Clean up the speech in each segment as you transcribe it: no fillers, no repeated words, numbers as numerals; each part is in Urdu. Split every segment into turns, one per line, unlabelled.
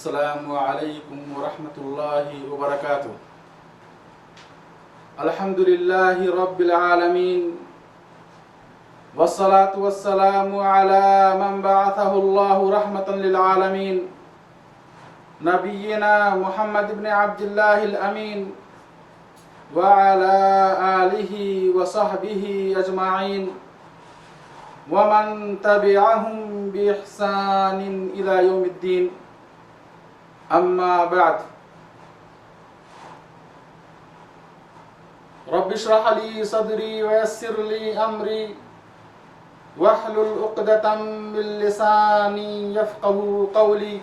السلام علیکم ورحمۃ اللہ وبرکاتہ۔ الحمد للہ رب العالمین والصلاة والسلام علی من بعثہ اللہ رحمۃ للعالمین نبینا محمد بن عبد اللہ الامین وعلی آلہ وصحبہ اجمعین ومن تبعهم بإحسان إلى يوم الدين اما بعد رب اشرح لي صدري ويسر لي امري واحلل عقدة من لساني يفقهوا قولي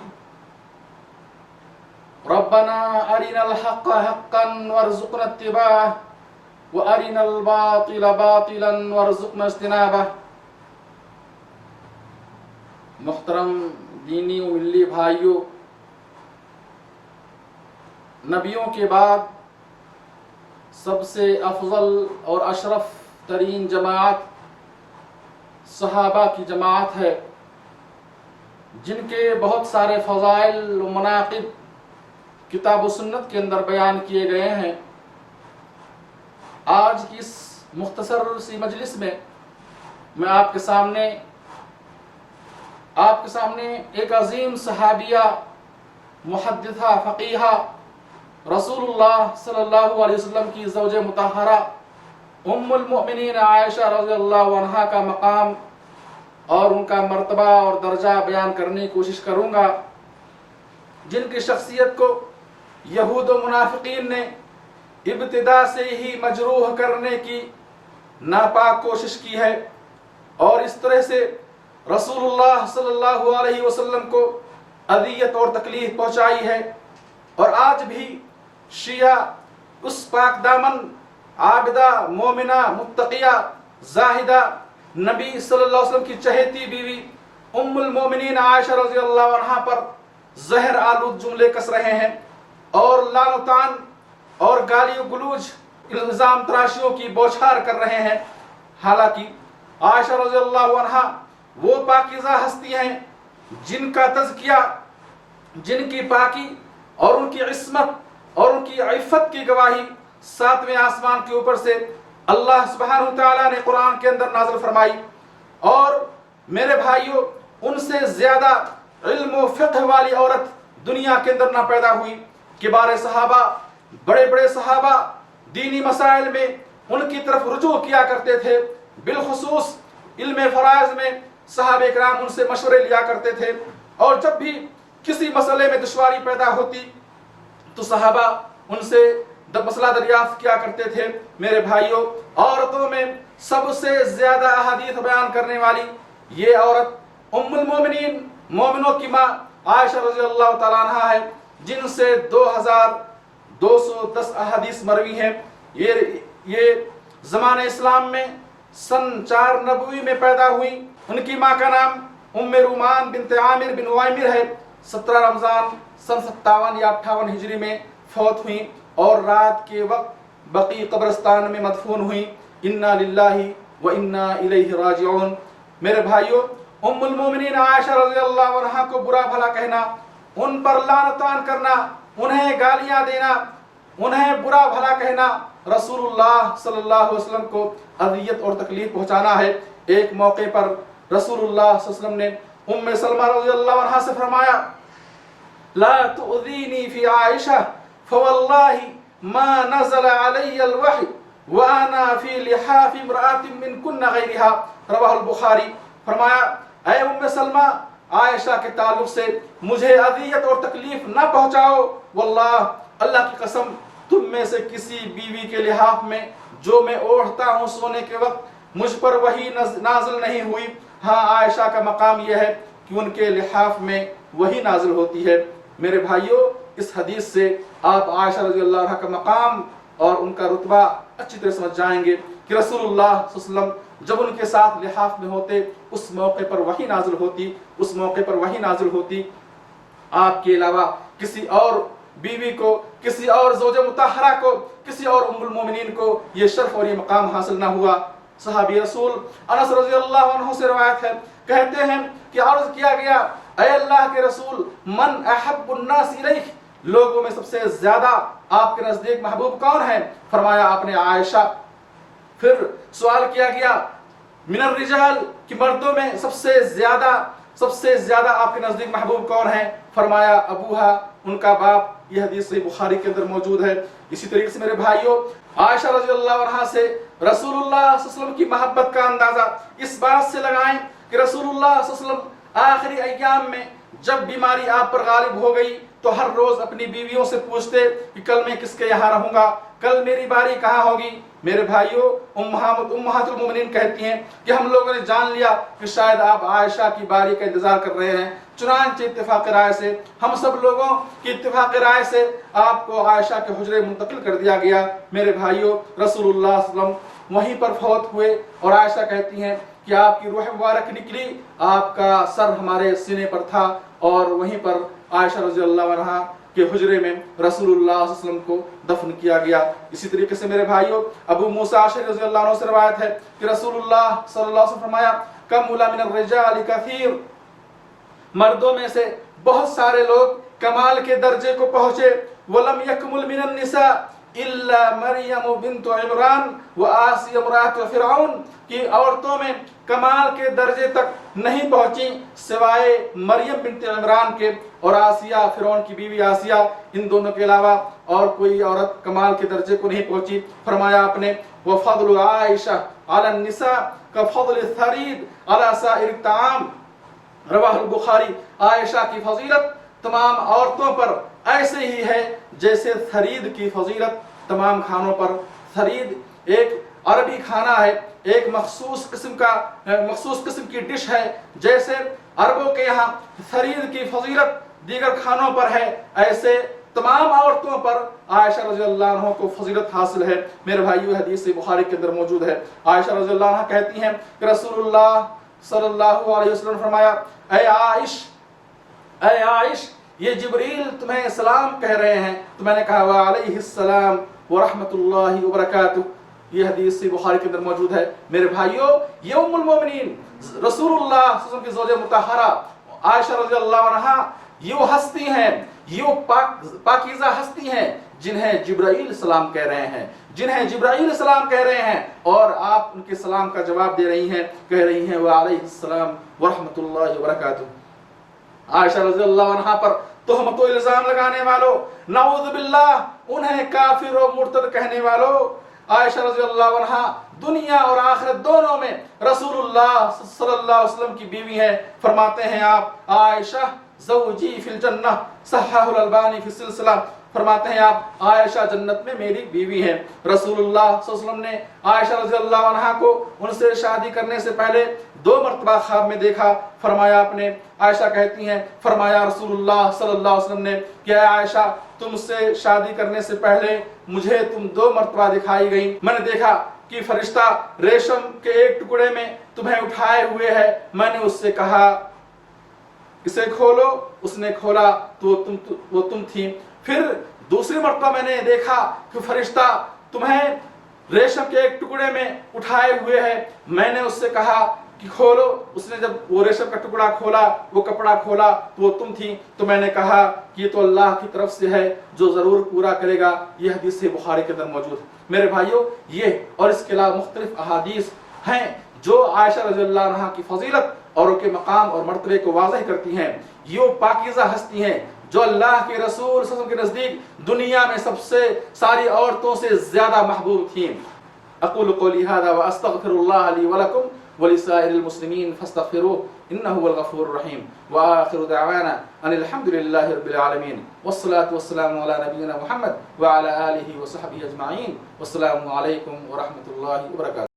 ربنا ارنا الحق حقا وارزقنا اتباعه وارنا الباطل باطلا وارزقنا اجتنابه۔ محترم دینی و ملی بھائیوں، نبیوں کے بعد سب سے افضل اور اشرف ترین جماعت صحابہ کی جماعت ہے، جن کے بہت سارے فضائل و مناقب کتاب و سنت کے اندر بیان کیے گئے ہیں۔ آج کی اس مختصر سی مجلس میں میں آپ کے سامنے ایک عظیم صحابیہ، محدثہ، فقیہہ، رسول اللہ صلی اللہ علیہ وسلم کی زوج مطہرہ ام المؤمنین عائشہ رضی اللہ عنہا کا مقام اور ان کا مرتبہ اور درجہ بیان کرنے کی کوشش کروں گا، جن کی شخصیت کو یہود و منافقین نے ابتدا سے ہی مجروح کرنے کی ناپاک کوشش کی ہے، اور اس طرح سے رسول اللہ صلی اللہ علیہ وسلم کو اذیت اور تکلیف پہنچائی ہے۔ اور آج بھی شیعہ اس پاک دامن، عابدہ، مومنہ، متقیہ، زاہدہ نبی صلی اللہ علیہ وسلم کی چہیتی بیوی ام المومنین عائشہ رضی اللہ عنہا پر زہر آلود جملے کس رہے ہیں اور لعن و طعن اور گالی و گلوج، الزام تراشیوں کی بوچھار کر رہے ہیں۔ حالانکہ عائشہ رضی اللہ عنہا وہ پاکیزہ ہستی ہیں جن کا تزکیہ، جن کی پاکی اور ان کی عصمت اور ان کی عفت کی گواہی ساتویں آسمان کے اوپر سے اللہ سبحانہ وتعالیٰ نے قرآن کے اندر نازل فرمائی۔ اور میرے بھائیوں، ان سے زیادہ علم و فقہ والی عورت دنیا کے اندر نہ پیدا ہوئی۔ کبار صحابہ، بڑے بڑے صحابہ دینی مسائل میں ان کی طرف رجوع کیا کرتے تھے، بالخصوص علم فرائض میں صحابہ کرام ان سے مشورے لیا کرتے تھے، اور جب بھی کسی مسئلے میں دشواری پیدا ہوتی تو صحابہ ان سے مسئلہ دریافت کیا کرتے تھے۔ میرے بھائیوں، عورتوں میں سب سے زیادہ احادیث بیان کرنے والی یہ عورت ام المومنین، مومنوں کی ماں عائشہ رضی اللہ تعالیٰ عنہا ہے، جن سے 2210 احادیث مروی ہیں۔ یہ زمانہ اسلام میں سن 4 نبوی میں پیدا ہوئی۔ ان کی ماں کا نام ام رومان بنت عامر بن وائمر ہے۔ 17 رمضان سن 57 یا 58 ہجری میں فوت ہوئیں اور رات کے وقت بقیع قبرستان میں مدفون ہوئیں۔ انا للہ و انا الیہ راجعون۔ میرے بھائیوں، ام المومنین عائشہ رضی اللہ عنہا کو برا بھلا کہنا، ان پر لعن طعن کرنا، انہیں گالیاں دینا، انہیں برا بھلا کہنا، رسول اللہ صلی اللہ علیہ وسلم کو اذیت اور تکلیف پہنچانا ہے۔ ایک موقع پر رسول اللہ صلی اللہ علیہ وسلم نے ام سلمہ رضی اللہ عنہا سے فرمایا، لا تؤذینی فی عائشہ فواللہ ما نزل علی الوحی وانا فی لحاف امرأة منکن غیرہا، رواہ البخاری۔ فرمایا، اے ام سلمہ، عائشہ کے تعلق سے مجھے اذیت اور تکلیف نہ پہنچاؤ، واللہ، اللہ کی قسم، تم میں سے کسی بیوی کے لحاف میں جو میں اوڑھتا ہوں سونے کے وقت مجھ پر وحی نازل نہیں ہوئی۔ ہاں، عائشہ کا مقام یہ ہے کہ ان کے لحاف میں وحی نازل ہوتی ہے۔ میرے بھائیوں، اس حدیث سے آپ عائشہ رضی اللہ عنہ کا مقام اور ان کا رتبہ اچھی طرح سمجھ جائیں گے کہ رسول اللہ صلی اللہ علیہ وسلم جب ان کے ساتھ لحاف میں ہوتے، اس موقع پر وحی نازل ہوتی، آپ کے علاوہ کسی اور بیوی کو، کسی اور زوج مطہرہ کو، کسی اور ام المومنین کو یہ شرف اور یہ مقام حاصل نہ ہوا۔ صحابی رسول انس رضی اللہ عنہ سے روایت ہے، کہتے ہیں کہ عرض کیا گیا، اے اللہ کے رسول من احب الناس الیک، لوگوں میں سب سے زیادہ آپ کے نزدیک محبوب کون ہے؟ فرمایا آپ نے عائشہ۔ پھر سوال کیا گیا من الرجال، کہ مردوں میں سب سے زیادہ آپ کے نزدیک محبوب کون ہے؟ فرمایا ابوہا، ان کا باپ۔ یہ حدیث صحیح بخاری کے اندر موجود ہے۔ اسی طریقے سے میرے بھائیوں، عائشہ رضی اللہ عنہا سے رسول اللہ صلی اللہ علیہ وسلم کی محبت کا اندازہ اس بات سے لگائیں کہ رسول اللہ صلی اللہ علیہ وسلم آخری ایام میں جب بیماری آپ پر غالب ہو گئی تو ہر روز اپنی بیویوں سے پوچھتے کہ کل میں کس کے یہاں رہوں گا، کل میری باری کہاں ہوگی۔ میرے بھائیوں، امہات المومنین کہتی ہیں کہ ہم لوگوں نے جان لیا کہ شاید آپ عائشہ کی باری کا انتظار کر رہے ہیں، چنانچہ اتفاق رائے سے، ہم سب لوگوں کی اتفاق رائے سے آپ کو عائشہ کے حجرے منتقل کر دیا گیا۔ میرے بھائیوں، رسول اللہ صلی اللہ علیہ وسلم وہیں پر فوت ہوئے اور عائشہ کہتی ہیں کہ آپ کی روح مبارک نکلی، آپ کا سر ہمارے سینے پر تھا اور وہیں پر عائشہ رضی اللہ عنہا کے حجرے میں رسول اللہ صلی اللہ علیہ وسلم کو دفن کیا گیا۔ اسی طریقے سے میرے بھائیوں، ابو موسیٰ اشعری رضی اللہ عنہ سے روایت ہے کہ رسول اللہ صلی اللہ علیہ وسلم فرمایا کمل من الرجال کثیر، مردوں میں سے بہت سارے لوگ کمال کے درجے کو پہنچے، ولم یکمل من النساء الا مریم بنت عمران وآسیہ امرأۃ فرعون، کہ عورتوں میں کمال کے درجے تک نہیں پہنچی سوائے مریم بنت عمران کے اور آسیہ فرعون کی بیوی آسیہ، ان دونوں کے علاوہ اور کوئی عورت کمال کے درجے کو نہیں پہنچی۔ فرمایا آپ نے وفضل عائشہ علی النساء کفضل الثرید علی سائر الطعام، رواہ البخاری۔ عائشہ کی فضیلت تمام عورتوں پر ایسے ہی ہے جیسے تھرید کی فضیلت تمام کھانوں پر۔ تھرید ایک عربی کھانا ہے، ایک مخصوص قسم کی ڈش ہے، جیسے عربوں کے یہاں تھرید کی فضیلت دیگر کھانوں پر ہے، ایسے تمام عورتوں پر عائشہ رضی اللہ عنہ کو فضیلت حاصل ہے۔ میرے بھائیو، حدیث بخاری کے اندر موجود ہے، عائشہ رضی اللہ عنہ کہتی ہیں کہ رسول اللہ صلی اللہ علیہ وسلم نے فرمایا اے عائش، یہ جبریل تمہیں سلام کہہ رہے ہیں۔ تو میں نے کہا وعلیہ السلام ورحمۃ اللہ وبرکاتہ۔ یہ حدیث صحیح بخاری کے اندر موجود ہے۔ میرے بھائیوں، یہ ام المومنین رسول اللہ صلی اللہ علیہ وسلم کی زوجہ مطہرہ عائشہ رضی اللہ عنہا یہ ہستی ہیں، یہ پاکیزہ ہستی ہیں جنہیں جبرائیل سلام کہہ رہے ہیں، اور آپ ان کے سلام کا جواب دے رہی ہیں، کہہ رہی ہیں وعلیہ السلام ورحمۃ اللہ وبرکاتہ۔ عائشہ رضی اللہ عنہا پر تہمت و الزام لگانے والوں، نعوذ باللہ انہیں کافر و مرتد کہنے والوں، عائشہ رضی اللہ عنہا دنیا اور آخرت دونوں میں رسول اللہ صلی اللہ علیہ وسلم کی بیوی ہیں۔ فرماتے ہیں آپ عائشہ زوجی فی الجنہ، صححہ الالبانی فی السلسلہ، فرماتے ہیں آپ عائشہ جنت میں میری بیوی ہیں۔ رسول اللہ صلی اللہ علیہ وسلم نے عائشہ رضی اللہ عنہا کو ان سے شادی کرنے سے پہلے 2 مرتبہ خواب میں دیکھا۔ فرمایا آپ نے، عائشہ کہتی ہیں فرمایا رسول اللہ صلی اللہ علیہ وسلم نے کہ اے عائشہ، تم سے شادی کرنے سے پہلے مجھے تم 2 مرتبہ دکھائی گئی، میں نے دیکھا کہ فرشتہ ریشم کے ایک ٹکڑے میں تمہیں اٹھائے ہوئے ہے، میں نے اس سے کہا اسے کھولو، اس نے کھولا تو وہ تم تھی۔ پھر دوسری مرتبہ میں نے دیکھا کہ فرشتہ تمہیں ریشم کے ایک ٹکڑے میں اٹھائے ہوئے ہے، میں نے اس سے کہا کہ کھولو، اس نے جب وہ ریشم کا ٹکڑا کھولا، وہ کپڑا کھولا تو وہ تم تھی، تو میں نے کہا کہ یہ تو اللہ کی طرف سے ہے جو ضرور پورا کرے گا۔ یہ حدیث بخاری کے اندر موجود ہے۔ میرے بھائیوں، یہ اور اس کے علاوہ مختلف احادیث ہیں جو عائشہ رضی اللہ عنہا کی فضیلت اور ان کے مقام اور مرتبے کو واضح کرتی ہیں۔ یہ پاکیزہ ہستی ہیں جو اللہ کے رسول صلی اللہ علیہ وسلم کے نزدیک دنیا میں سب سے ساری عورتوں سے زیادہ محبوب تھیں۔ اقول قولی ھذا واستغفر اللہ لی ولکم ولسائر المسلمین فاستغفروه انه هو الغفور الرحیم واخر دعوانا ان الحمد للہ رب العالمین والصلاة والسلام علی نبینا محمد وعلى آلہ وصحبہ اجمعین والسلام علیکم ورحمۃ اللہ وبرکاتہ۔